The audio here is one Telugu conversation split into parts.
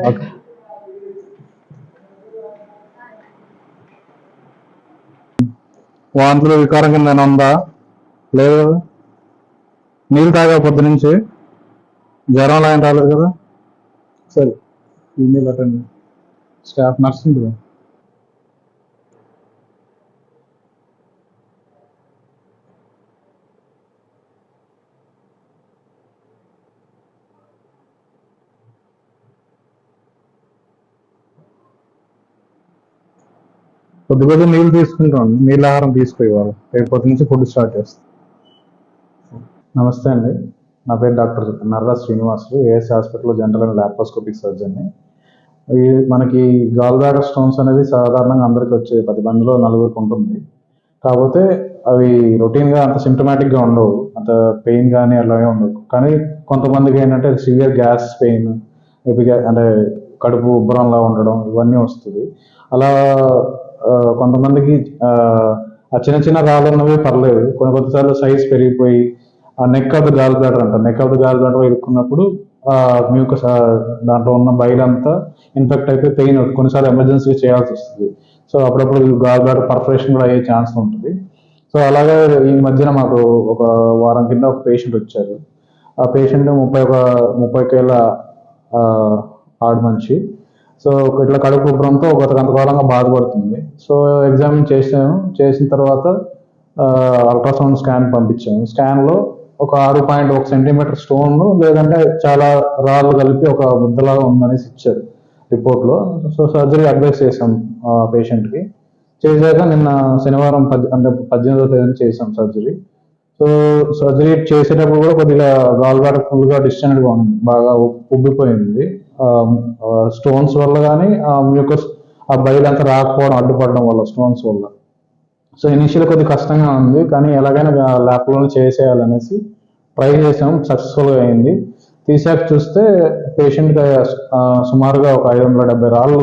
ఓకే. వాంతులు వికారం కింద ఏమైనా ఉందా? లేదు కదా. నీళ్ళు తాగా పొద్దు నుంచి జ్వరం లాంటి రాలేదు కదా. సరే, ఈమెయిల్ అటెండ్ స్టాఫ్ నర్స్ ఉంటుంది. కొద్ది కొద్ది నీళ్ళు తీసుకుంటాం, నీళ్ళ ఆహారం తీసుకోవాలి. రేపు పొద్దు నుంచి ఫుడ్ స్టార్ట్ చేస్తాం. నమస్తే అండి, నా పేరు డాక్టర్ నర్రా శ్రీనివాసులు, ఏఎస్ హాస్పిటల్లో జనరల్ అండ్ లాప్రోస్కోపిక్ సర్జన్ని. మనకి గాల్ బ్లాడర్ స్టోన్స్ అనేది సాధారణంగా అందరికి వచ్చే 10 మందిలో 4 ఉంటుంది. కాకపోతే అవి రొటీన్గా అంత సిమ్టమాటిక్గా ఉండవు, అంత పెయిన్ కానీ అలాగే ఉండవు. కానీ కొంతమందికి ఏంటంటే సివియర్ గ్యాస్ పెయిన్, అంటే కడుపు ఉబ్బరంలా ఉండడం ఇవన్నీ వస్తుంది. అలా కొంతమందికి ఆ చిన్న చిన్న రాళ్ళు ఉన్నవి పర్లేదు, కొన్నిసార్లు సైజ్ పెరిగిపోయి ఆ neck of the gallbladder అంటారు, neck of the gallbladder ఇరుక్కున్నప్పుడు మ్యూకస్ దాంట్లో ఉన్న బైల్ అంతా ఇన్ఫెక్ట్ అయిపోయి పెయిన్ కొన్నిసార్లు ఎమర్జెన్సీ చేయాల్సి వస్తుంది. సో అప్పుడప్పుడు గాల్ బ్లాడర్ పర్ఫరేషన్ కూడా అయ్యే ఛాన్స్ ఉంటుంది. సో అలాగే ఈ మధ్యన మాకు ఒక వారం కింద ఒక పేషెంట్ వచ్చారు. ఆ పేషెంట్ 30 ఏళ్ళ ఆడ మనిషి. సో ఇట్లా కడుపు ఉబ్బరంతో కొంతకాలంగా బాధపడుతుంది. సో ఎగ్జామిన్ చేసిన తర్వాత అల్ట్రాసౌండ్ స్కాన్ పంపించాము. స్కాన్లో ఒక 6.1 సెంటీమీటర్ స్టోన్, లేదంటే చాలా రాళ్ళు కలిపి ఒక ముద్దలాగా ఉందనేసి ఇచ్చారు రిపోర్ట్లో. సో సర్జరీ అడ్వైస్ చేసాం పేషెంట్కి. చేశాక నిన్న శనివారం 18వ తేదీన చేసాం సర్జరీ. సో సర్జరీ చేసేటప్పుడు కూడా కొద్దిగా గాల్ బ్లాడర్ ఫుల్గా డిస్టెంట్గా ఉంది, బాగా ఉబ్బిపోయింది. స్టోన్స్ వల్ల కానీ మ్యూకస్ ఆ బయలు అంతా రాకపోవడం, అడ్డుపడడం వల్ల, స్టోన్స్ వల్ల. సో ఇనిషియల్ కొద్దిగా కష్టంగా ఉంది, కానీ ఎలాగైనా ల్యాప్లోనే చేసేయాలనేసి ట్రై చేసాం. సక్సెస్ఫుల్గా అయింది. తీసాక చూస్తే పేషెంట్కి సుమారుగా ఒక 570 రాళ్ళు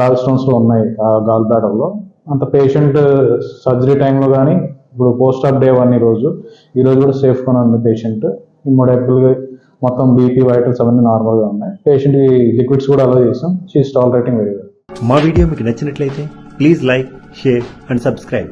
గాల్ స్టోన్స్లో ఉన్నాయి ఆ గాల్ బ్లాడర్లో. అంత పేషెంట్ సర్జరీ టైంలో కానీ ఇప్పుడు పోస్ట్ ఆఫ్ డే 1 ఈ రోజు కూడా సేఫ్గానే ఉంది పేషెంట్. ఇమ్మీడియట్గా మొత్తం బీపీ వైటల్స్ అవన్నీ నార్మల్గా ఉన్నాయి. పేషెంట్ లిక్విడ్స్ కూడా అలా చేసాం. She's tolerating very well. మా వీడియో మీకు నచ్చినట్లయితే please like, share and subscribe.